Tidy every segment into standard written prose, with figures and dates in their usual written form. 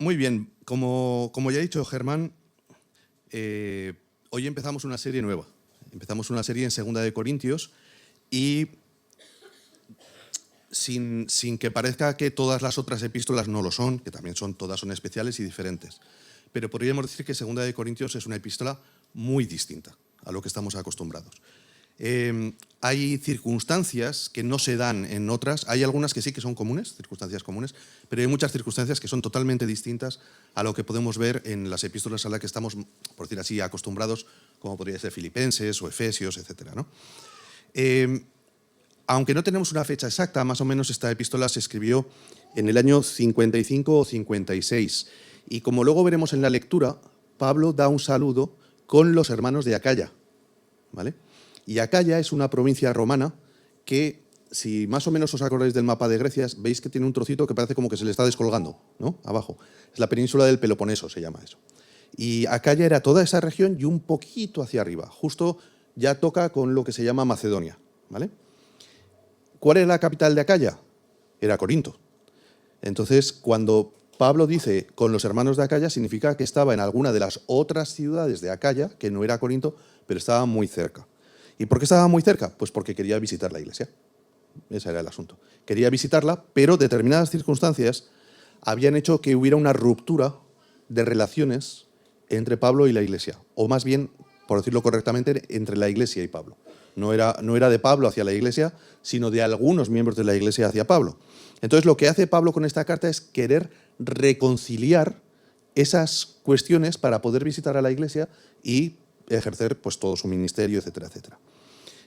Muy bien, como ya ha dicho Germán, hoy empezamos una serie nueva. Empezamos una serie en Segunda de Corintios y sin que parezca que todas las otras epístolas no lo son, que también todas son especiales y diferentes. Pero podríamos decir que Segunda de Corintios es una epístola muy distinta a lo que estamos acostumbrados. Hay circunstancias que no se dan en otras, hay algunas que sí que son comunes, circunstancias comunes, pero hay muchas circunstancias que son totalmente distintas a lo que podemos ver en las epístolas a las que estamos, por decir así, acostumbrados, como podría ser Filipenses o Efesios, etc., ¿no? Aunque no tenemos una fecha exacta, más o menos esta epístola se escribió en el año 55 o 56. Y como luego veremos en la lectura, Pablo da un saludo con los hermanos de Acaya, ¿vale? Y Acaya es una provincia romana que, si más o menos os acordáis del mapa de Grecia, veis que tiene un trocito que parece como que se le está descolgando, ¿no? Abajo. Es la península del Peloponeso, se llama eso. Y Acaya era toda esa región y un poquito hacia arriba. Justo ya toca con lo que se llama Macedonia, ¿vale? ¿Cuál era la capital de Acaya? Era Corinto. Entonces, cuando Pablo dice con los hermanos de Acaya, significa que estaba en alguna de las otras ciudades de Acaya, que no era Corinto, pero estaba muy cerca. ¿Y por qué estaba muy cerca? Pues porque quería visitar la iglesia. Ese era el asunto. Quería visitarla, pero determinadas circunstancias habían hecho que hubiera una ruptura de relaciones entre Pablo y la iglesia. O más bien, por decirlo correctamente, entre la iglesia y Pablo. No era de Pablo hacia la iglesia, sino de algunos miembros de la iglesia hacia Pablo. Entonces, lo que hace Pablo con esta carta es querer reconciliar esas cuestiones para poder visitar a la iglesia y ejercer pues, todo su ministerio, etcétera, etcétera.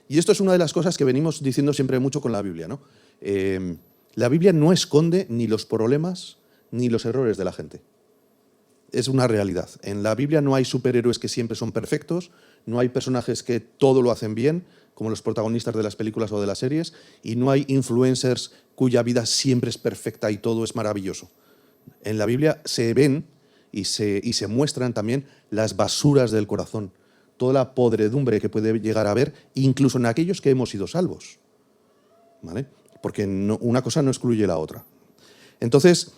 Y esto es una de las cosas que venimos diciendo siempre mucho con la Biblia, ¿no? La Biblia no esconde ni los problemas ni los errores de la gente. Es una realidad. En la Biblia no hay superhéroes que siempre son perfectos, no hay personajes que todo lo hacen bien, como los protagonistas de las películas o de las series, y no hay influencers cuya vida siempre es perfecta y todo es maravilloso. En la Biblia se ven y se muestran también las basuras del corazón, toda la podredumbre que puede llegar a haber, incluso en aquellos que hemos sido salvos, ¿vale? Porque una cosa no excluye la otra. Entonces,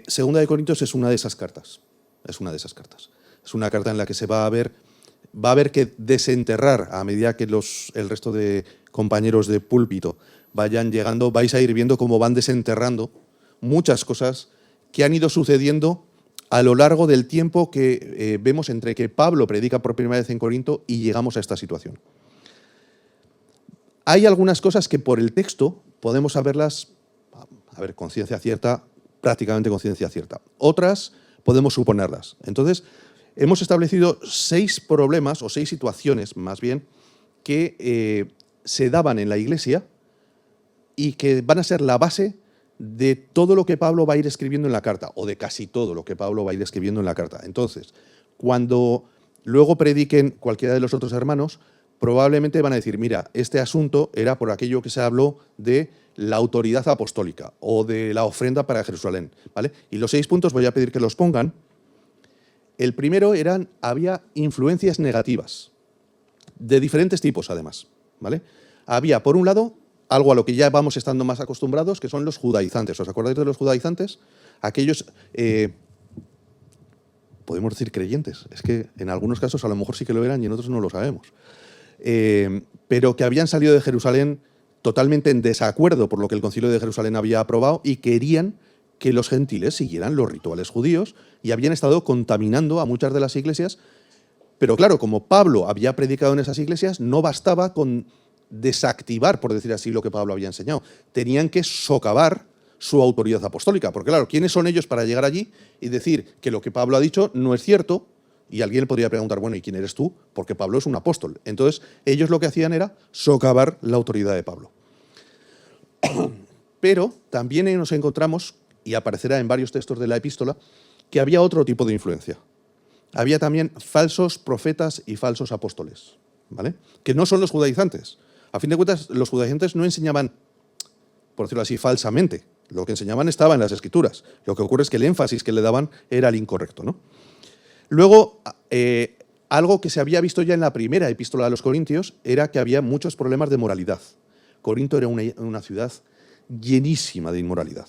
Segunda de Corintios es una de esas cartas. Es una de esas cartas. Es una carta en la que se va a haber que desenterrar a medida que el resto de compañeros de púlpito vayan llegando, vais a ir viendo cómo van desenterrando muchas cosas que han ido sucediendo a lo largo del tiempo que vemos entre que Pablo predica por primera vez en Corinto y llegamos a esta situación. Hay algunas cosas que por el texto podemos saberlas, con ciencia cierta, prácticamente con ciencia cierta. Otras podemos suponerlas. Entonces, hemos establecido 6 problemas, o 6 situaciones más bien, que se daban en la iglesia y que van a ser la base de todo lo que Pablo va a ir escribiendo en la carta, o de casi todo lo que Pablo va a ir escribiendo en la carta. Entonces, cuando luego prediquen cualquiera de los otros hermanos, probablemente van a decir, mira, este asunto era por aquello que se habló de la autoridad apostólica o de la ofrenda para Jerusalén, ¿vale? Y los 6 puntos voy a pedir que los pongan. El primero había influencias negativas, de diferentes tipos además, ¿vale? Había, por un lado, algo a lo que ya vamos estando más acostumbrados, que son los judaizantes. ¿Os acordáis de los judaizantes? Aquellos, podemos decir creyentes, es que en algunos casos a lo mejor sí que lo eran y en otros no lo sabemos, pero que habían salido de Jerusalén totalmente en desacuerdo por lo que el Concilio de Jerusalén había aprobado y querían que los gentiles siguieran los rituales judíos y habían estado contaminando a muchas de las iglesias. Pero claro, como Pablo había predicado en esas iglesias, no bastaba con desactivar, por decir así, lo que Pablo había enseñado. Tenían que socavar su autoridad apostólica. Porque claro, ¿quiénes son ellos para llegar allí y decir que lo que Pablo ha dicho no es cierto? Y alguien podría preguntar, bueno, ¿y quién eres tú? Porque Pablo es un apóstol. Entonces, ellos lo que hacían era socavar la autoridad de Pablo. Pero también nos encontramos, y aparecerá en varios textos de la epístola, que había otro tipo de influencia. Había también falsos profetas y falsos apóstoles, ¿vale? Que no son los judaizantes. A fin de cuentas, los judaizantes no enseñaban, por decirlo así, falsamente. Lo que enseñaban estaba en las Escrituras. Lo que ocurre es que el énfasis que le daban era el incorrecto, ¿no? Luego, algo que se había visto ya en la primera epístola a los Corintios era que había muchos problemas de moralidad. Corinto era una ciudad llenísima de inmoralidad,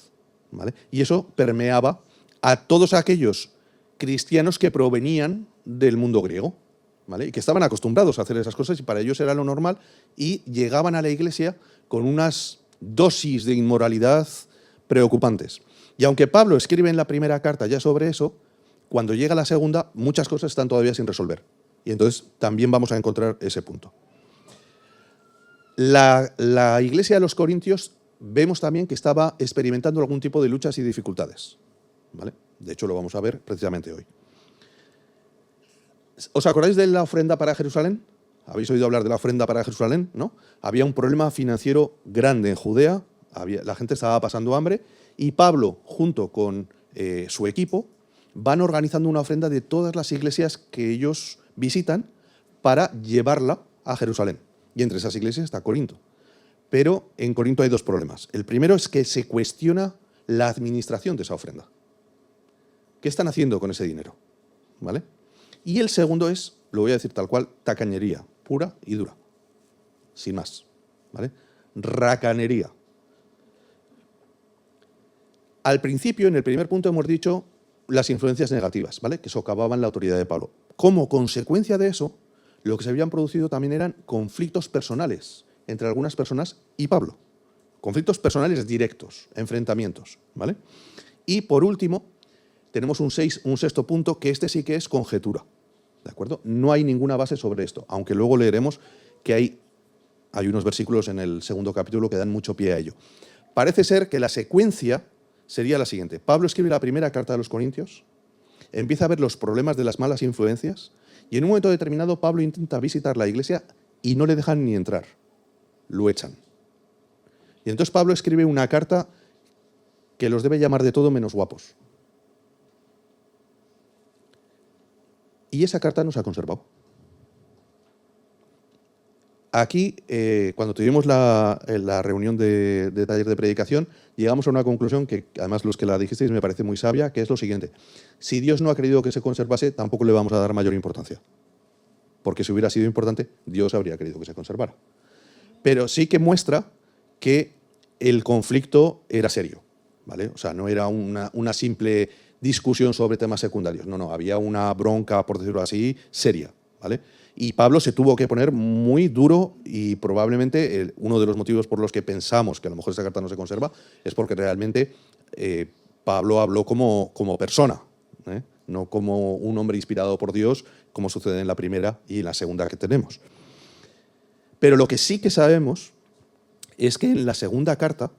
¿vale? Y eso permeaba a todos aquellos cristianos que provenían del mundo griego, ¿vale? Y que estaban acostumbrados a hacer esas cosas y para ellos era lo normal y llegaban a la iglesia con unas dosis de inmoralidad preocupantes. Y aunque Pablo escribe en la primera carta ya sobre eso, cuando llega la segunda, muchas cosas están todavía sin resolver. Y entonces también vamos a encontrar ese punto. La iglesia de los Corintios vemos también que estaba experimentando algún tipo de luchas y dificultades, ¿vale? De hecho, lo vamos a ver precisamente hoy. ¿Os acordáis de la ofrenda para Jerusalén? ¿Habéis oído hablar de la ofrenda para Jerusalén? ¿No? Había un problema financiero grande en Judea, la gente estaba pasando hambre, y Pablo, junto con su equipo, van organizando una ofrenda de todas las iglesias que ellos visitan para llevarla a Jerusalén. Y entre esas iglesias está Corinto. Pero en Corinto hay dos problemas. El primero es que se cuestiona la administración de esa ofrenda. ¿Qué están haciendo con ese dinero? ¿Vale? Y el segundo es, lo voy a decir tal cual, tacañería, pura y dura. Sin más. ¿Vale? Racanería. Al principio, en el primer punto, hemos dicho las influencias negativas, ¿vale? Que socavaban la autoridad de Pablo. Como consecuencia de eso, lo que se habían producido también eran conflictos personales entre algunas personas y Pablo. Conflictos personales directos, enfrentamientos, ¿vale? Y por último, tenemos un sexto punto, que este sí que es conjetura, ¿de acuerdo? No hay ninguna base sobre esto, aunque luego leeremos que hay unos versículos en el segundo capítulo que dan mucho pie a ello. Parece ser que la secuencia sería la siguiente. Pablo escribe la primera carta de los Corintios, empieza a ver los problemas de las malas influencias y en un momento determinado Pablo intenta visitar la iglesia y no le dejan ni entrar, lo echan. Y entonces Pablo escribe una carta que los debe llamar de todo menos guapos. Y esa carta no se ha conservado. Aquí, cuando tuvimos la reunión de taller de predicación, llegamos a una conclusión que, además, los que la dijisteis me parece muy sabia, que es lo siguiente. Si Dios no ha querido que se conservase, tampoco le vamos a dar mayor importancia. Porque si hubiera sido importante, Dios habría querido que se conservara. Pero sí que muestra que el conflicto era serio, ¿vale? O sea, no era una simple discusión sobre temas secundarios. No, había una bronca, por decirlo así, seria, ¿vale? Y Pablo se tuvo que poner muy duro y probablemente uno de los motivos por los que pensamos que a lo mejor esta carta no se conserva es porque realmente Pablo habló como persona, no como un hombre inspirado por Dios, como sucede en la primera y en la segunda que tenemos. Pero lo que sí que sabemos es que en la segunda carta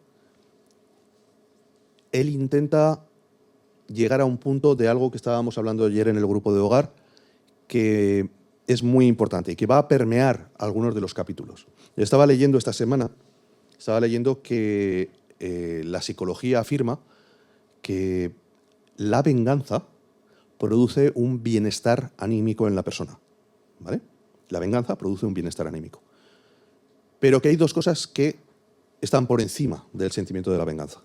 él intenta llegar a un punto de algo que estábamos hablando ayer en el grupo de hogar, que es muy importante y que va a permear algunos de los capítulos. Yo estaba leyendo esta semana, que la psicología afirma que la venganza produce un bienestar anímico en la persona, ¿vale? La venganza produce un bienestar anímico. Pero que hay dos cosas que están por encima del sentimiento de la venganza.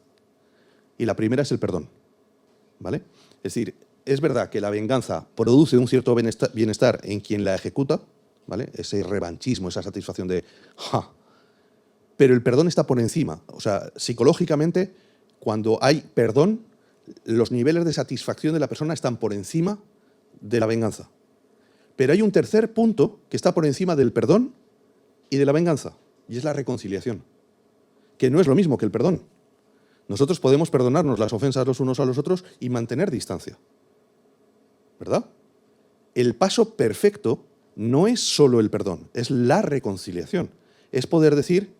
Y la primera es el perdón, ¿vale? Es decir, es verdad que la venganza produce un cierto bienestar en quien la ejecuta, ¿vale? Ese revanchismo, esa satisfacción de ¡ja! Pero el perdón está por encima. O sea, psicológicamente, cuando hay perdón, los niveles de satisfacción de la persona están por encima de la venganza. Pero hay un tercer punto que está por encima del perdón y de la venganza, y es la reconciliación, que no es lo mismo que el perdón. Nosotros podemos perdonarnos las ofensas los unos a los otros y mantener distancia, ¿verdad? El paso perfecto no es solo el perdón, es la reconciliación. Es poder decir,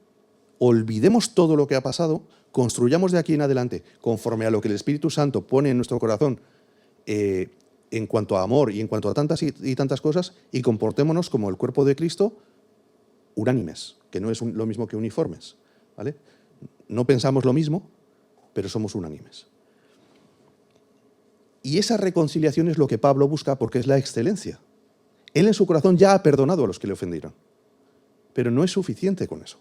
olvidemos todo lo que ha pasado, construyamos de aquí en adelante, conforme a lo que el Espíritu Santo pone en nuestro corazón en cuanto a amor y en cuanto a tantas y tantas cosas, y comportémonos como el cuerpo de Cristo, unánimes, que no es lo mismo que uniformes, ¿vale? No pensamos lo mismo, pero somos unánimes. Y esa reconciliación es lo que Pablo busca porque es la excelencia. Él en su corazón ya ha perdonado a los que le ofendieron, pero no es suficiente con eso.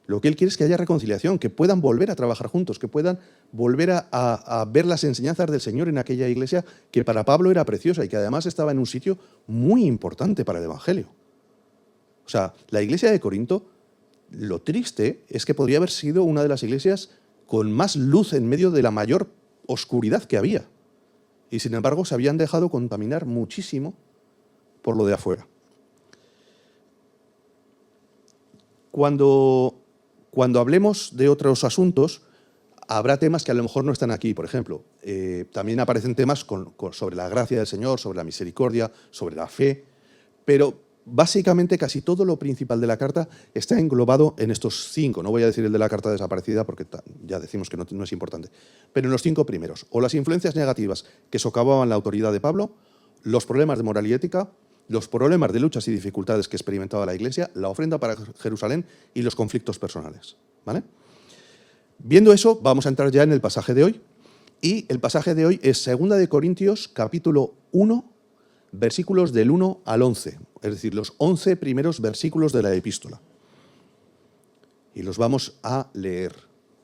Lo que él quiere es que haya reconciliación, que puedan volver a trabajar juntos, que puedan volver a ver las enseñanzas del Señor en aquella iglesia que para Pablo era preciosa y que además estaba en un sitio muy importante para el Evangelio. O sea, la iglesia de Corinto, lo triste es que podría haber sido una de las iglesias con más luz en medio de la mayor oscuridad que había. Y sin embargo se habían dejado contaminar muchísimo por lo de afuera. Cuando hablemos de otros asuntos, habrá temas que a lo mejor no están aquí. Por ejemplo, también aparecen temas sobre la gracia del Señor, sobre la misericordia, sobre la fe, pero básicamente casi todo lo principal de la carta está englobado en estos 5. No voy a decir el de la carta desaparecida porque ya decimos que no es importante, pero en los 5 primeros. O las influencias negativas que socavaban la autoridad de Pablo, los problemas de moral y ética, los problemas de luchas y dificultades que experimentaba la Iglesia, la ofrenda para Jerusalén y los conflictos personales. ¿Vale? Viendo eso, vamos a entrar ya en el pasaje de hoy. Y el pasaje de hoy es 2 de Corintios, capítulo 1, versículos del 1 al 11. Es decir, los 11 primeros versículos de la epístola. Y los vamos a leer.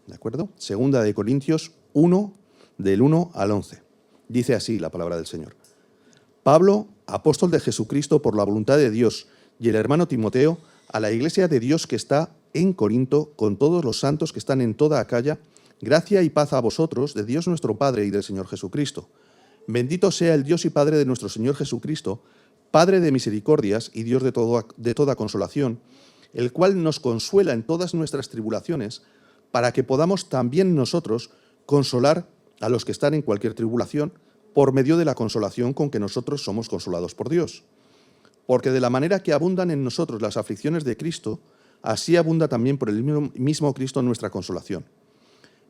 ¿De acuerdo? 2 de Corintios 1, del 1 al 11. Dice así la palabra del Señor. Pablo, apóstol de Jesucristo por la voluntad de Dios, y el hermano Timoteo, a la iglesia de Dios que está en Corinto, con todos los santos que están en toda Acaya, gracia y paz a vosotros, de Dios nuestro Padre y del Señor Jesucristo. Bendito sea el Dios y Padre de nuestro Señor Jesucristo, Padre de misericordias y Dios de toda consolación, el cual nos consuela en todas nuestras tribulaciones, para que podamos también nosotros consolar a los que están en cualquier tribulación, por medio de la consolación con que nosotros somos consolados por Dios. Porque de la manera que abundan en nosotros las aflicciones de Cristo, así abunda también por el mismo Cristo nuestra consolación.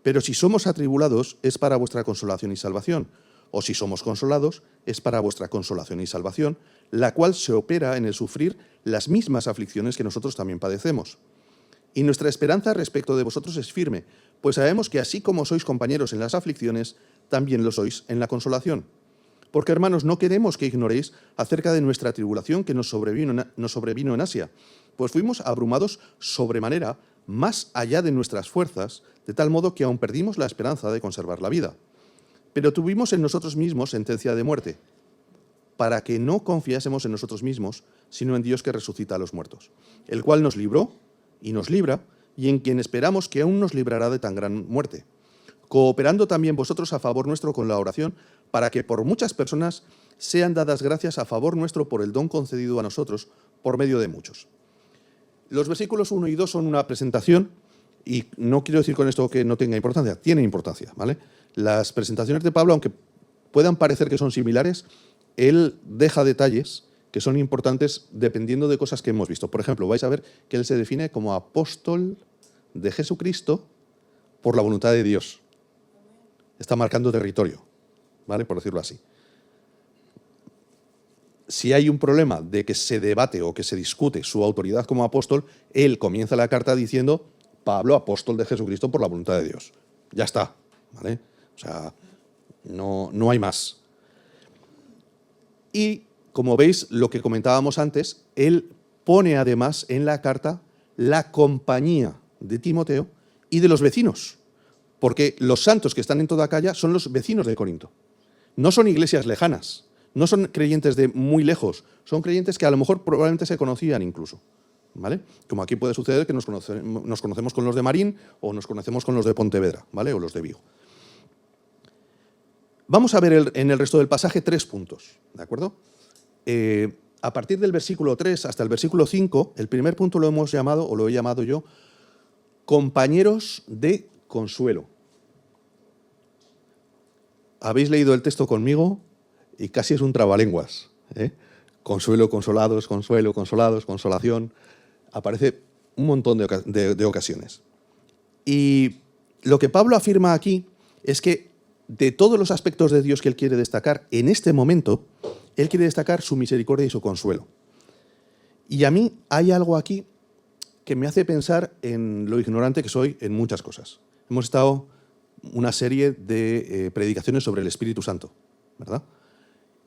Pero si somos atribulados, es para vuestra consolación y salvación, o si somos consolados, es para vuestra consolación y salvación, la cual se opera en el sufrir las mismas aflicciones que nosotros también padecemos. Y nuestra esperanza respecto de vosotros es firme, pues sabemos que así como sois compañeros en las aflicciones, también lo sois en la consolación. Porque, hermanos, no queremos que ignoréis acerca de nuestra tribulación que nos sobrevino en Asia, pues fuimos abrumados sobremanera, más allá de nuestras fuerzas, de tal modo que aún perdimos la esperanza de conservar la vida. Pero tuvimos en nosotros mismos sentencia de muerte, para que no confiásemos en nosotros mismos, sino en Dios que resucita a los muertos, el cual nos libró y nos libra, y en quien esperamos que aún nos librará de tan gran muerte, cooperando también vosotros a favor nuestro con la oración, para que por muchas personas sean dadas gracias a favor nuestro por el don concedido a nosotros por medio de muchos. Los versículos 1 y 2 son una presentación, y no quiero decir con esto que no tenga importancia, tiene importancia, ¿vale? Las presentaciones de Pablo, aunque puedan parecer que son similares, él deja detalles que son importantes dependiendo de cosas que hemos visto. Por ejemplo, vais a ver que él se define como apóstol de Jesucristo por la voluntad de Dios. Está marcando territorio, ¿vale? Por decirlo así. Si hay un problema de que se debate o que se discute su autoridad como apóstol, él comienza la carta diciendo Pablo, apóstol de Jesucristo por la voluntad de Dios. Ya está, ¿vale? O sea, no hay más. Y, como veis, lo que comentábamos antes, él pone además en la carta la compañía de Timoteo y de los vecinos, porque los santos que están en toda Acaya son los vecinos de Corinto. No son iglesias lejanas, no son creyentes de muy lejos, son creyentes que a lo mejor probablemente se conocían incluso, ¿vale? Como aquí puede suceder que nos conocemos con los de Marín o nos conocemos con los de Pontevedra, ¿vale? O los de Vigo. Vamos a ver en el resto del pasaje 3 puntos, ¿de acuerdo? A partir del versículo 3 hasta el versículo 5, el primer punto lo hemos llamado, o lo he llamado yo, compañeros de consuelo. Habéis leído el texto conmigo y casi es un trabalenguas, ¿eh? Consuelo, consolados, consuelo, consolados, consolación. Aparece un montón de ocasiones. Y lo que Pablo afirma aquí es que de todos los aspectos de Dios que él quiere destacar en este momento, él quiere destacar su misericordia y su consuelo. Y a mí hay algo aquí que me hace pensar en lo ignorante que soy en muchas cosas. Hemos estado una serie de predicaciones sobre el Espíritu Santo, ¿verdad?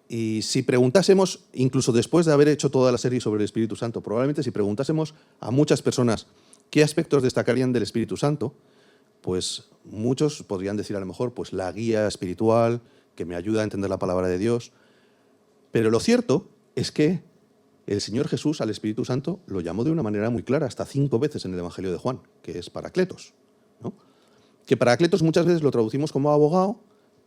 Y si preguntásemos, incluso después de haber hecho toda la serie sobre el Espíritu Santo, probablemente si preguntásemos a muchas personas qué aspectos destacarían del Espíritu Santo, pues muchos podrían decir a lo mejor pues la guía espiritual que me ayuda a entender la palabra de Dios. Pero lo cierto es que el Señor Jesús al Espíritu Santo lo llamó de una manera muy clara, hasta 5 veces en el Evangelio de Juan, que es Paracletos, ¿no? Que Paracletos muchas veces lo traducimos como abogado,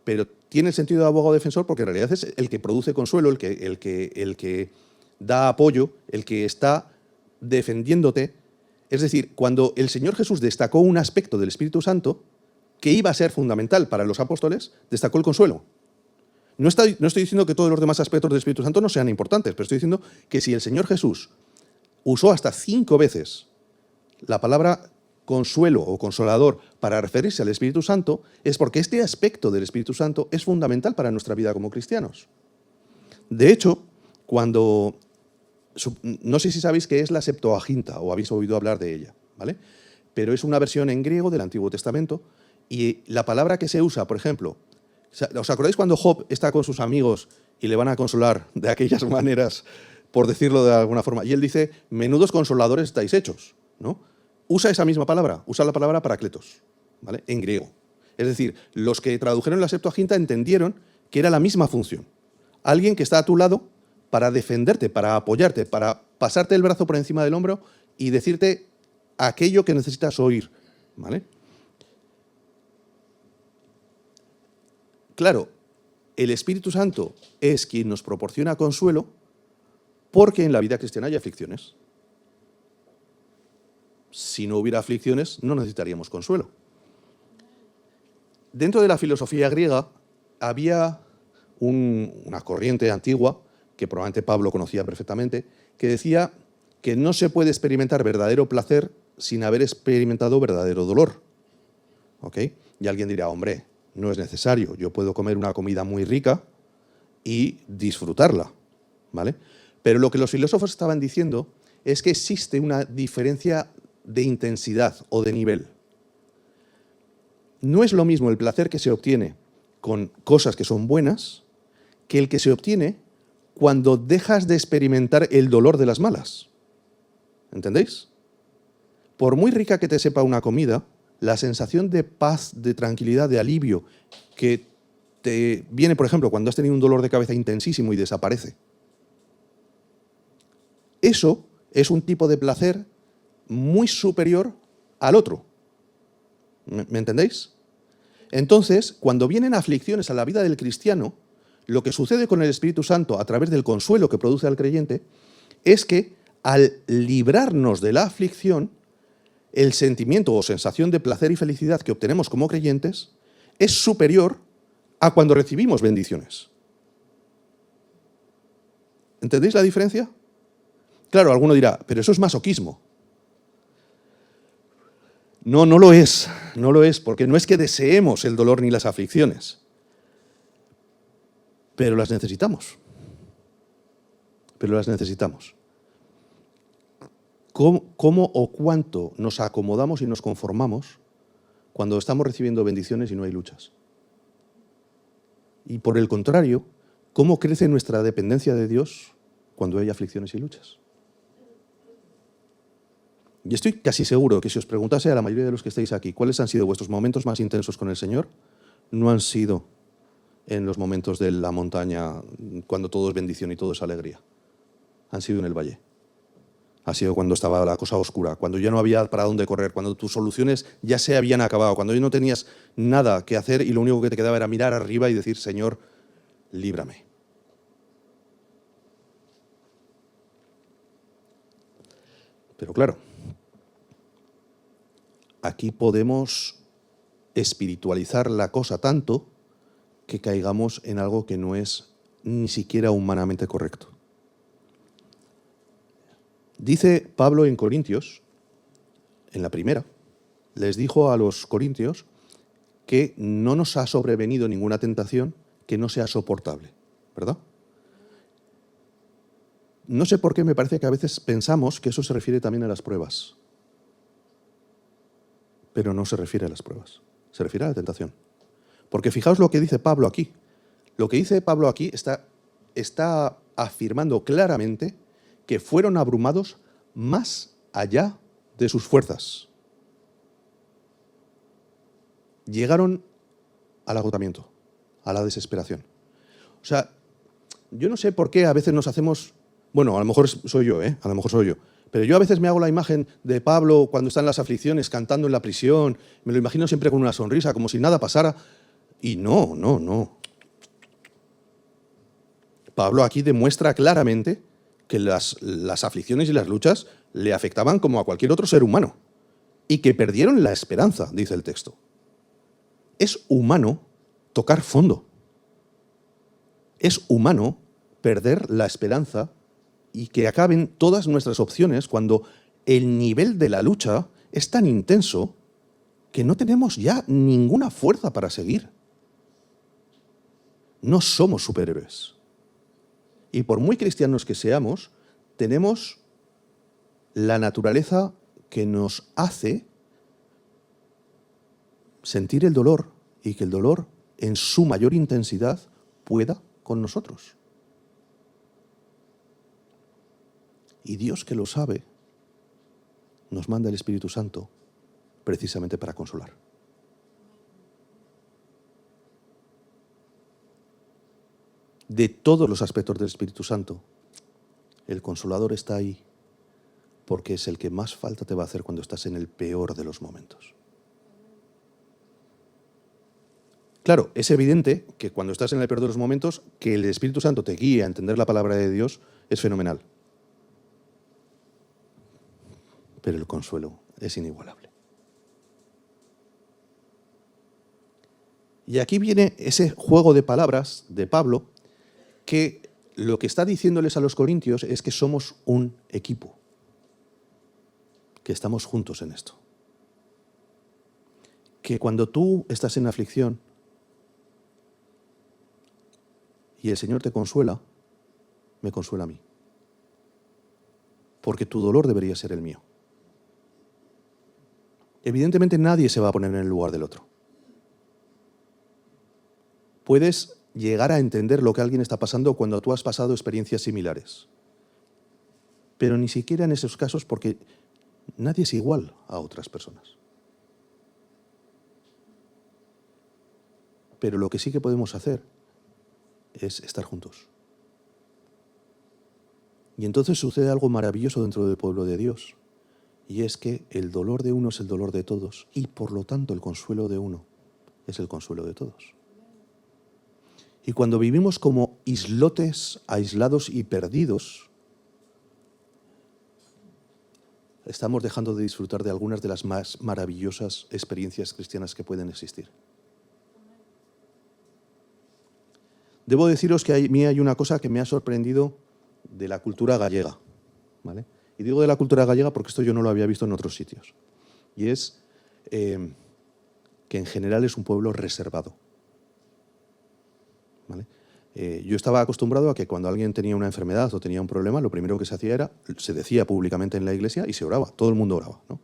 pero tiene el sentido de abogado defensor porque en realidad es el que produce consuelo, el que da apoyo, el que está defendiéndote. Es decir, cuando el Señor Jesús destacó un aspecto del Espíritu Santo que iba a ser fundamental para los apóstoles, destacó el consuelo. No estoy diciendo que todos los demás aspectos del Espíritu Santo no sean importantes, pero estoy diciendo que si el Señor Jesús usó hasta 5 veces la palabra consuelo o consolador para referirse al Espíritu Santo, es porque este aspecto del Espíritu Santo es fundamental para nuestra vida como cristianos. De hecho, no sé si sabéis qué es la Septuaginta o habéis oído hablar de ella, ¿vale? Pero es una versión en griego del Antiguo Testamento y la palabra que se usa, por ejemplo, ¿os acordáis cuando Job está con sus amigos y le van a consolar de aquellas maneras, por decirlo de alguna forma? Y él dice, menudos consoladores estáis hechos, ¿no? Usa esa misma palabra, usa la palabra paracletos, ¿vale? En griego. Es decir, los que tradujeron la Septuaginta entendieron que era la misma función. Alguien que está a tu lado para defenderte, para apoyarte, para pasarte el brazo por encima del hombro y decirte aquello que necesitas oír, ¿vale? Claro, el Espíritu Santo es quien nos proporciona consuelo porque en la vida cristiana hay aflicciones. Si no hubiera aflicciones, no necesitaríamos consuelo. Dentro de la filosofía griega había una corriente antigua, que probablemente Pablo conocía perfectamente, que decía que no se puede experimentar verdadero placer sin haber experimentado verdadero dolor. ¿Ok? Y alguien dirá, hombre, no es necesario, yo puedo comer una comida muy rica y disfrutarla, ¿vale? Pero lo que los filósofos estaban diciendo es que existe una diferencia de intensidad o de nivel. No es lo mismo el placer que se obtiene con cosas que son buenas que el que se obtiene cuando dejas de experimentar el dolor de las malas. ¿Entendéis? Por muy rica que te sepa una comida, la sensación de paz, de tranquilidad, de alivio que te viene, por ejemplo, cuando has tenido un dolor de cabeza intensísimo y desaparece. Eso es un tipo de placer muy superior al otro. ¿Me entendéis? Entonces, cuando vienen aflicciones a la vida del cristiano, lo que sucede con el Espíritu Santo a través del consuelo que produce al creyente es que al librarnos de la aflicción, el sentimiento o sensación de placer y felicidad que obtenemos como creyentes es superior a cuando recibimos bendiciones. ¿Entendéis la diferencia? Claro, alguno dirá, pero eso es masoquismo. No, no lo es, porque no es que deseemos el dolor ni las aflicciones, pero las necesitamos. ¿Cómo o cuánto nos acomodamos y nos conformamos cuando estamos recibiendo bendiciones y no hay luchas? Y por el contrario, ¿cómo crece nuestra dependencia de Dios cuando hay aflicciones y luchas? Y estoy casi seguro que si os preguntase a la mayoría de los que estáis aquí cuáles han sido vuestros momentos más intensos con el Señor, no han sido en los momentos de la montaña cuando todo es bendición y todo es alegría. Han sido en el valle. Ha sido cuando estaba la cosa oscura, cuando ya no había para dónde correr, cuando tus soluciones ya se habían acabado, cuando ya no tenías nada que hacer y lo único que te quedaba era mirar arriba y decir, Señor, líbrame. Pero claro, aquí podemos espiritualizar la cosa tanto que caigamos en algo que no es ni siquiera humanamente correcto. Dice Pablo en Corintios, en la primera, les dijo a los corintios que no nos ha sobrevenido ninguna tentación que no sea soportable, ¿verdad? No sé por qué me parece que a veces pensamos que eso se refiere también a las pruebas. Pero no se refiere a las pruebas, se refiere a la tentación. Porque fijaos lo que dice Pablo aquí. Lo que dice Pablo aquí está afirmando claramente que fueron abrumados más allá de sus fuerzas. Llegaron al agotamiento, a la desesperación. O sea, yo no sé por qué a veces nos hacemos... Bueno, a lo mejor soy yo, a lo mejor soy yo. Pero yo a veces me hago la imagen de Pablo cuando está en las aflicciones, cantando en la prisión. Me lo imagino siempre con una sonrisa, como si nada pasara. Y no, no, no. Pablo aquí demuestra claramente que las aflicciones y las luchas le afectaban como a cualquier otro ser humano y que perdieron la esperanza, dice el texto. Es humano tocar fondo. Es humano perder la esperanza y que acaben todas nuestras opciones cuando el nivel de la lucha es tan intenso que no tenemos ya ninguna fuerza para seguir. No somos superhéroes. Y por muy cristianos que seamos, tenemos la naturaleza que nos hace sentir el dolor y que el dolor en su mayor intensidad pueda con nosotros. Y Dios, que lo sabe, nos manda el Espíritu Santo precisamente para consolar. De todos los aspectos del Espíritu Santo, el Consolador está ahí porque es el que más falta te va a hacer cuando estás en el peor de los momentos. Claro, es evidente que cuando estás en el peor de los momentos, que el Espíritu Santo te guíe a entender la palabra de Dios es fenomenal. Pero el consuelo es inigualable. Y aquí viene ese juego de palabras de Pablo, que lo que está diciéndoles a los corintios es que somos un equipo, que estamos juntos en esto. Que cuando tú estás en aflicción y el Señor te consuela, me consuela a mí. Porque tu dolor debería ser el mío. Evidentemente nadie se va a poner en el lugar del otro. Puedes llegar a entender lo que alguien está pasando cuando tú has pasado experiencias similares. Pero ni siquiera en esos casos, porque nadie es igual a otras personas. Pero lo que sí que podemos hacer es estar juntos. Y entonces sucede algo maravilloso dentro del pueblo de Dios. Y es que el dolor de uno es el dolor de todos. Y por lo tanto el consuelo de uno es el consuelo de todos. Y cuando vivimos como islotes aislados y perdidos, estamos dejando de disfrutar de algunas de las más maravillosas experiencias cristianas que pueden existir. Debo deciros que a mí hay una cosa que me ha sorprendido de la cultura gallega, ¿vale? Y digo de la cultura gallega porque esto yo no lo había visto en otros sitios. Y es que en general es un pueblo reservado, ¿vale? Yo estaba acostumbrado a que cuando alguien tenía una enfermedad o tenía un problema, lo primero que se hacía era, se decía públicamente en la iglesia y se oraba, todo el mundo oraba, ¿no?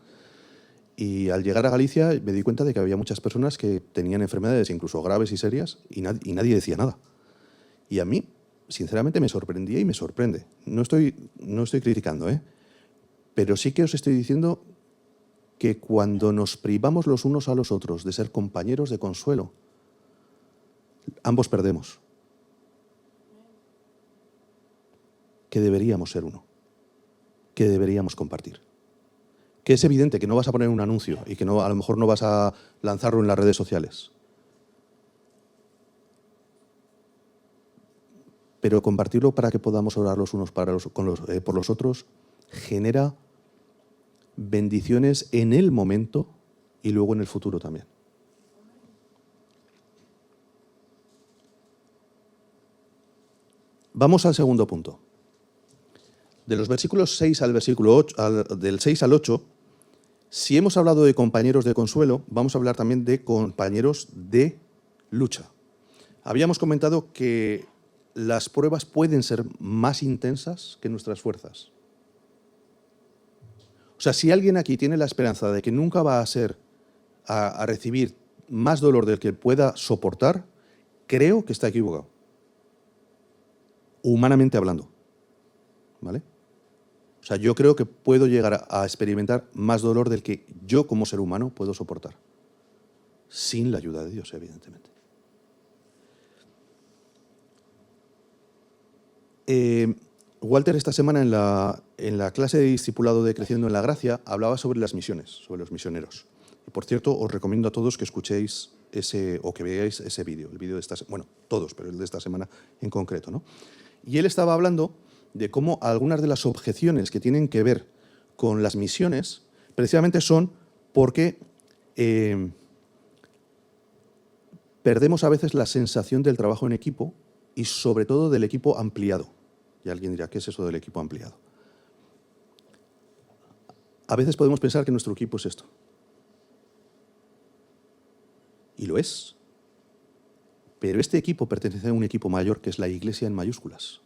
Y al llegar a Galicia me di cuenta de que había muchas personas que tenían enfermedades incluso graves y serias y nadie decía nada. Y a mí, sinceramente, me sorprendía y me sorprende. No estoy criticando, pero sí que os estoy diciendo que cuando nos privamos los unos a los otros de ser compañeros de consuelo, ambos perdemos. Que deberíamos ser uno, que deberíamos compartir. Que es evidente que no vas a poner un anuncio y que no, a lo mejor no vas a lanzarlo en las redes sociales. Pero compartirlo para que podamos orar los unos por los otros genera bendiciones en el momento y luego en el futuro también. Vamos al segundo punto. De los versículos 6 al versículo 8, del 6 al 8, si hemos hablado de compañeros de consuelo, vamos a hablar también de compañeros de lucha. Habíamos comentado que las pruebas pueden ser más intensas que nuestras fuerzas. O sea, si alguien aquí tiene la esperanza de que nunca va a recibir más dolor del que pueda soportar, creo que está equivocado. Humanamente hablando, ¿vale? O sea, yo creo que puedo llegar a experimentar más dolor del que yo como ser humano puedo soportar. Sin la ayuda de Dios, evidentemente. Walter esta semana en la clase de discipulado de Creciendo en la Gracia hablaba sobre las misiones, sobre los misioneros. Y por cierto, os recomiendo a todos que escuchéis o que veáis ese vídeo, el vídeo de esta semana, bueno, todos, pero el de esta semana en concreto, ¿no? Y él estaba hablando de cómo algunas de las objeciones que tienen que ver con las misiones precisamente son porque perdemos a veces la sensación del trabajo en equipo y sobre todo del equipo ampliado. Y alguien dirá, ¿qué es eso del equipo ampliado? A veces podemos pensar que nuestro equipo es esto. Y lo es. Pero este equipo pertenece a un equipo mayor que es la Iglesia en mayúsculas.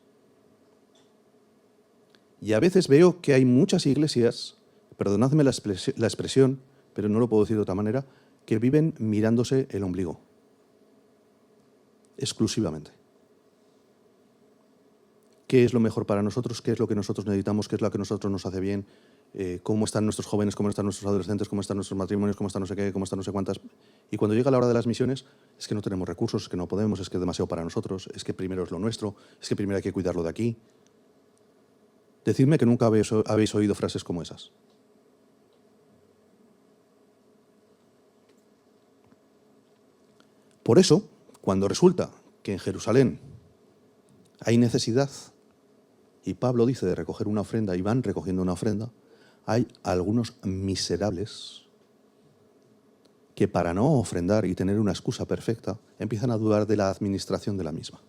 Y a veces veo que hay muchas iglesias, perdonadme la expresión, pero no lo puedo decir de otra manera, que viven mirándose el ombligo. Exclusivamente. ¿Qué es lo mejor para nosotros? ¿Qué es lo que nosotros necesitamos? ¿Qué es lo que a nosotros nos hace bien? ¿Cómo están nuestros jóvenes? ¿Cómo están nuestros adolescentes? ¿Cómo están nuestros matrimonios? ¿Cómo están no sé qué? ¿Cómo están no sé cuántas? Y cuando llega la hora de las misiones, es que no tenemos recursos, es que no podemos, es que es demasiado para nosotros, es que primero es lo nuestro, es que primero hay que cuidarlo de aquí. Decidme que nunca habéis oído frases como esas. Por eso, cuando resulta que en Jerusalén hay necesidad, y Pablo dice de recoger una ofrenda, y van recogiendo una ofrenda, hay algunos miserables que para no ofrendar y tener una excusa perfecta, empiezan a dudar de la administración de la misma.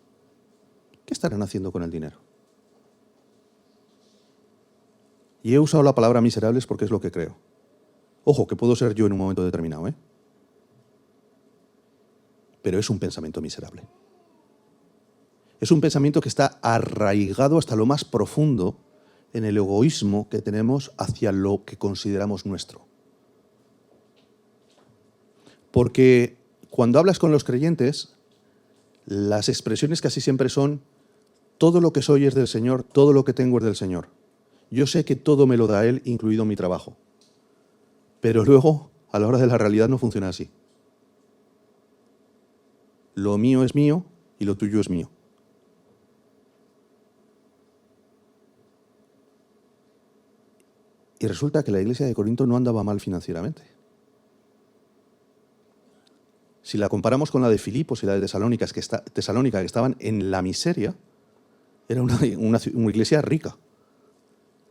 ¿Qué estarán haciendo con el dinero? Y he usado la palabra miserables porque es lo que creo. Ojo, que puedo ser yo en un momento determinado, ¿eh? Pero es un pensamiento miserable. Es un pensamiento que está arraigado hasta lo más profundo en el egoísmo que tenemos hacia lo que consideramos nuestro. Porque cuando hablas con los creyentes, las expresiones casi siempre son: todo lo que soy es del Señor, todo lo que tengo es del Señor. Yo sé que todo me lo da Él, incluido mi trabajo. Pero luego, a la hora de la realidad, no funciona así. Lo mío es mío y lo tuyo es mío. Y resulta que la iglesia de Corinto no andaba mal financieramente. Si la comparamos con la de Filipos y la de Tesalónica, que estaban en la miseria, era una iglesia rica.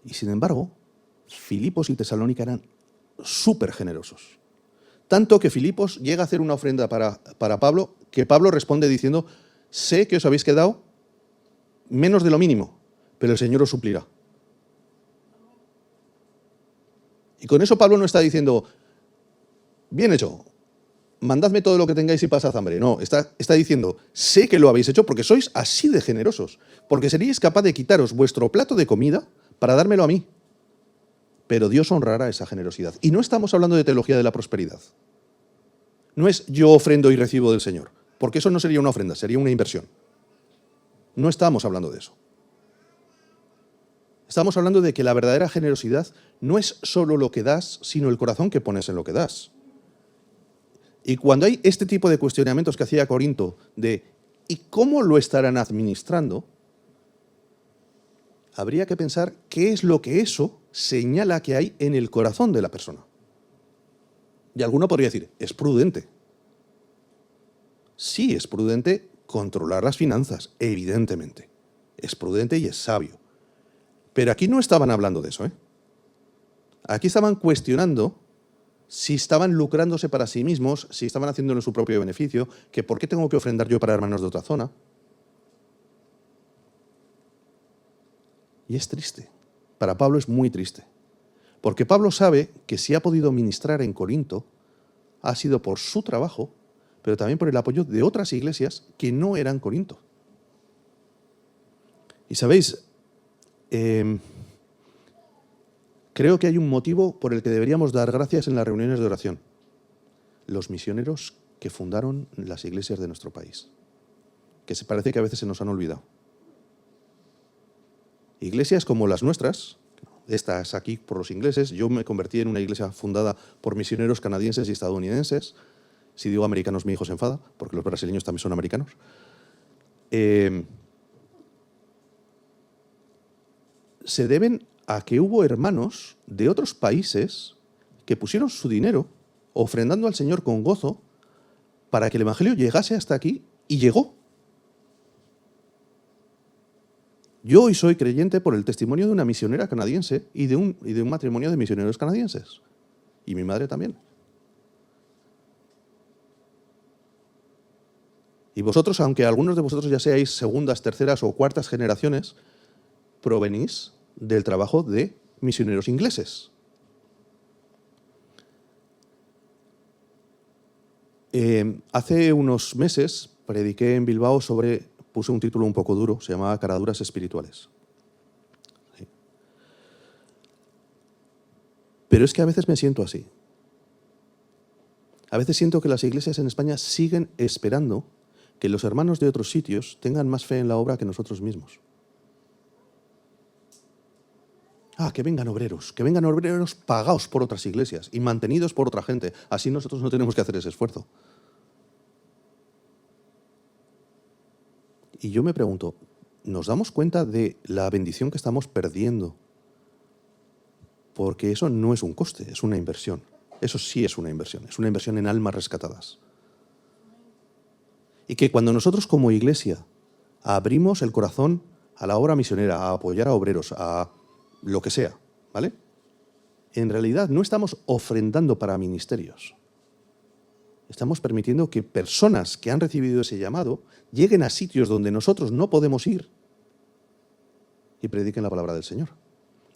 Y sin embargo, Filipos y Tesalónica eran súper generosos. Tanto que Filipos llega a hacer una ofrenda para Pablo, que Pablo responde diciendo: sé que os habéis quedado menos de lo mínimo, pero el Señor os suplirá. Y con eso Pablo no está diciendo: bien hecho, mandadme todo lo que tengáis y pasad hambre. No, está diciendo: sé que lo habéis hecho porque sois así de generosos, porque seríais capaz de quitaros vuestro plato de comida para dármelo a mí. Pero Dios honrará esa generosidad. Y no estamos hablando de teología de la prosperidad. No es yo ofrendo y recibo del Señor, porque eso no sería una ofrenda, sería una inversión. No estamos hablando de eso. Estamos hablando de que la verdadera generosidad no es solo lo que das, sino el corazón que pones en lo que das. Y cuando hay este tipo de cuestionamientos que hacía Corinto de ¿y cómo lo estarán administrando?, habría que pensar qué es lo que eso señala que hay en el corazón de la persona. Y alguno podría decir: es prudente. Sí, es prudente controlar las finanzas, evidentemente. Es prudente y es sabio. Pero aquí no estaban hablando de eso, ¿eh? Aquí estaban cuestionando si estaban lucrándose para sí mismos, si estaban haciéndolo en su propio beneficio, que por qué tengo que ofrendar yo para hermanos de otra zona. Y es triste. Para Pablo es muy triste. Porque Pablo sabe que si ha podido ministrar en Corinto, ha sido por su trabajo, pero también por el apoyo de otras iglesias que no eran Corinto. Y sabéis, creo que hay un motivo por el que deberíamos dar gracias en las reuniones de oración. Los misioneros que fundaron las iglesias de nuestro país, que se parece que a veces se nos han olvidado. Iglesias como las nuestras, estas aquí por los ingleses, yo me convertí en una iglesia fundada por misioneros canadienses y estadounidenses. Si digo americanos, mi hijo se enfada, porque los brasileños también son americanos. Se deben a que hubo hermanos de otros países que pusieron su dinero, ofrendando al Señor con gozo, para que el Evangelio llegase hasta aquí, y llegó. Yo hoy soy creyente por el testimonio de una misionera canadiense y de un matrimonio de misioneros canadienses. Y mi madre también. Y vosotros, aunque algunos de vosotros ya seáis segundas, terceras o cuartas generaciones, provenís del trabajo de misioneros ingleses. Hace unos meses prediqué en Bilbao puse un título un poco duro, se llamaba Caraduras Espirituales. Sí. Pero es que a veces me siento así. A veces siento que las iglesias en España siguen esperando que los hermanos de otros sitios tengan más fe en la obra que nosotros mismos. Que vengan obreros pagados por otras iglesias y mantenidos por otra gente. Así nosotros no tenemos que hacer ese esfuerzo. Y yo me pregunto, ¿nos damos cuenta de la bendición que estamos perdiendo? Porque eso no es un coste, es una inversión. Eso sí es una inversión en almas rescatadas. Y que cuando nosotros como iglesia abrimos el corazón a la obra misionera, a apoyar a obreros, a lo que sea, ¿vale? En realidad no estamos ofrendando para ministerios. Estamos permitiendo que personas que han recibido ese llamado lleguen a sitios donde nosotros no podemos ir y prediquen la palabra del Señor.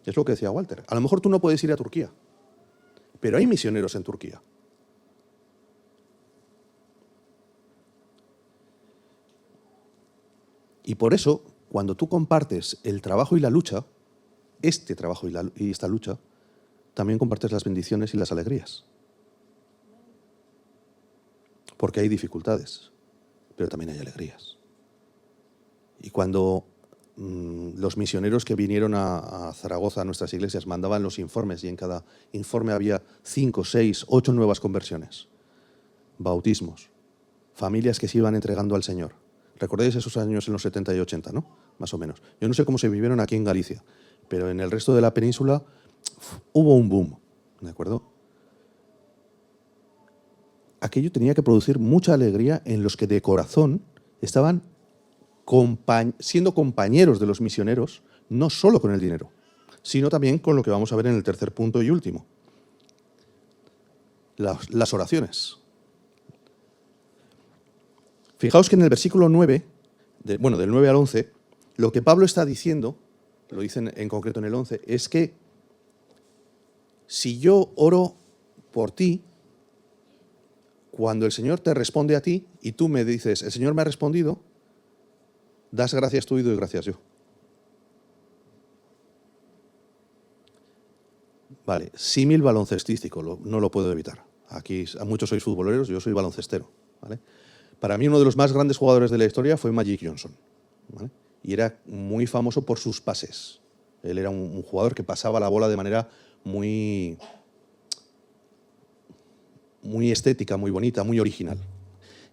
Es lo que decía Walter. A lo mejor tú no puedes ir a Turquía, pero hay misioneros en Turquía. Y por eso, cuando tú compartes el trabajo y la lucha, este trabajo y esta lucha, también compartes las bendiciones y las alegrías. Porque hay dificultades, pero también hay alegrías. Y cuando los misioneros que vinieron a Zaragoza, a nuestras iglesias, mandaban los informes y en cada informe había 5, 6, 8 nuevas conversiones, bautismos, familias que se iban entregando al Señor. ¿Recordáis esos años en los 70 y 80, no? Más o menos. Yo no sé cómo se vivieron aquí en Galicia, pero en el resto de la península hubo un boom, ¿de acuerdo? Aquello tenía que producir mucha alegría en los que de corazón estaban siendo compañeros de los misioneros, no solo con el dinero, sino también con lo que vamos a ver en el tercer punto y último. Las oraciones. Fijaos que en el versículo 9, del 9 al 11, lo que Pablo está diciendo, lo dicen en concreto en el 11, es que si yo oro por ti, cuando el Señor te responde a ti y tú me dices, el Señor me ha respondido, das gracias tú y doy gracias yo. Vale, símil baloncestístico, no lo puedo evitar. Aquí a muchos sois futboleros, yo soy baloncestero, ¿vale? Para mí uno de los más grandes jugadores de la historia fue Magic Johnson, ¿vale? Y era muy famoso por sus pases. Él era un jugador que pasaba la bola de manera muy estética, muy bonita, muy original.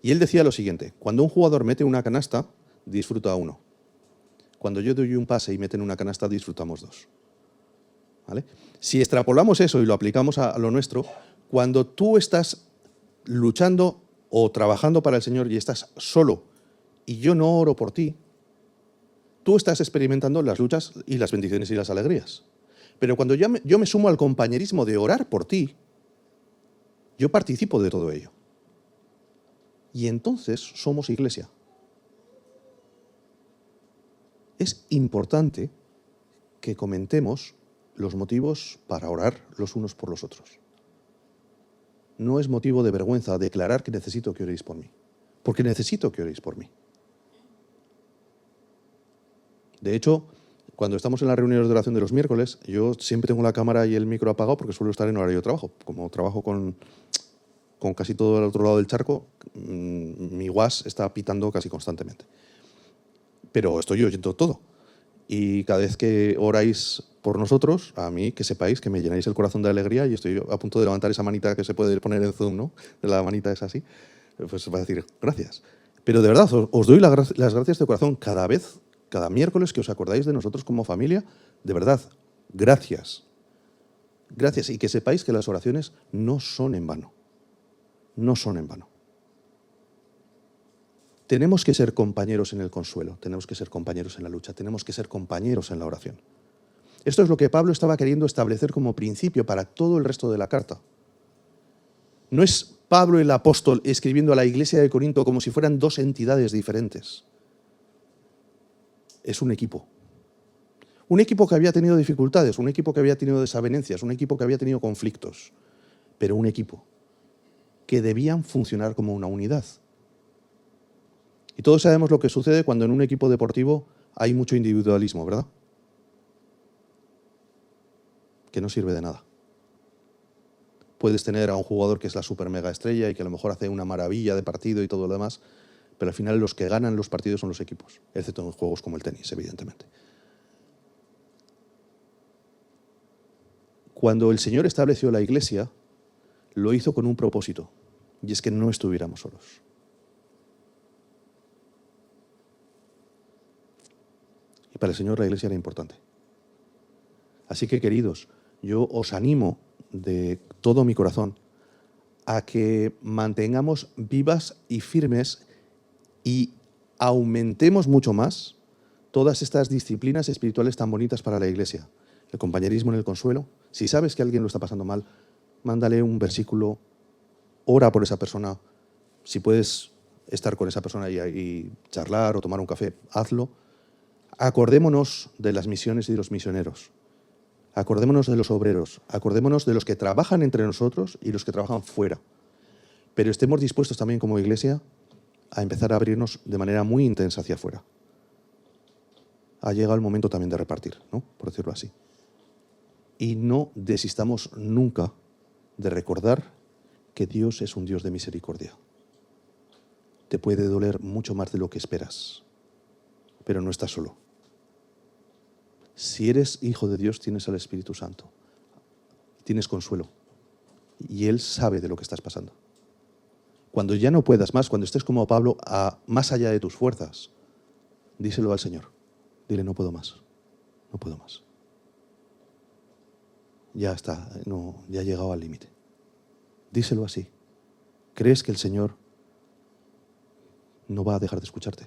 Y él decía lo siguiente: cuando un jugador mete una canasta, disfruta uno. Cuando yo doy un pase y meten una canasta, disfrutamos dos. ¿Vale? Si extrapolamos eso y lo aplicamos a lo nuestro, cuando tú estás luchando o trabajando para el Señor y estás solo y yo no oro por ti, tú estás experimentando las luchas y las bendiciones y las alegrías. Pero cuando yo me sumo al compañerismo de orar por ti, yo participo de todo ello. Y entonces somos iglesia. Es importante que comentemos los motivos para orar los unos por los otros. No es motivo de vergüenza declarar que necesito que oréis por mí, porque necesito que oréis por mí. De hecho, cuando estamos en las reuniones de oración de los miércoles, yo siempre tengo la cámara y el micro apagado porque suelo estar en horario de trabajo. Como trabajo con casi todo el otro lado del charco, mi WhatsApp está pitando casi constantemente. Pero estoy oyendo todo. Y cada vez que oráis por nosotros, a mí que sepáis que me llenáis el corazón de alegría y estoy a punto de levantar esa manita que se puede poner en Zoom, ¿no? La manita es así. Pues va a decir gracias. Pero de verdad, os doy las gracias de corazón cada vez, cada miércoles que os acordáis de nosotros como familia. De verdad, gracias. Gracias. Y que sepáis que las oraciones no son en vano. No son en vano. Tenemos que ser compañeros en el consuelo, tenemos que ser compañeros en la lucha, tenemos que ser compañeros en la oración. Esto es lo que Pablo estaba queriendo establecer como principio para todo el resto de la carta. No es Pablo el apóstol escribiendo a la iglesia de Corinto como si fueran dos entidades diferentes. Es un equipo. Un equipo que había tenido dificultades, un equipo que había tenido desavenencias, un equipo que había tenido conflictos, pero un equipo que debían funcionar como una unidad. Y todos sabemos lo que sucede cuando en un equipo deportivo hay mucho individualismo, ¿verdad? Que no sirve de nada. Puedes tener a un jugador que es la super mega estrella y que a lo mejor hace una maravilla de partido y todo lo demás, pero al final los que ganan los partidos son los equipos, excepto en juegos como el tenis, evidentemente. Cuando el Señor estableció la iglesia, lo hizo con un propósito, y es que no estuviéramos solos. Y para el Señor la iglesia era importante. Así que, queridos, yo os animo de todo mi corazón a que mantengamos vivas y firmes y aumentemos mucho más todas estas disciplinas espirituales tan bonitas para la iglesia. El compañerismo en el consuelo. Si sabes que alguien lo está pasando mal, mándale un versículo, ora por esa persona. Si puedes estar con esa persona y charlar o tomar un café, hazlo. Acordémonos de las misiones y de los misioneros. Acordémonos de los obreros, acordémonos de los que trabajan entre nosotros y los que trabajan fuera. Pero estemos dispuestos también como iglesia a empezar a abrirnos de manera muy intensa hacia afuera. Ha llegado el momento también de repartir, ¿no? Por decirlo así. Y no desistamos nunca de recordar que Dios es un Dios de misericordia. Te puede doler mucho más de lo que esperas, pero no estás solo. Si eres hijo de Dios, tienes al Espíritu Santo. Tienes consuelo. Y Él sabe de lo que estás pasando. Cuando ya no puedas más, cuando estés como Pablo, más allá de tus fuerzas, díselo al Señor. Dile, no puedo más. No puedo más. Ya está, no, ya he llegado al límite. Díselo así. ¿Crees que el Señor no va a dejar de escucharte?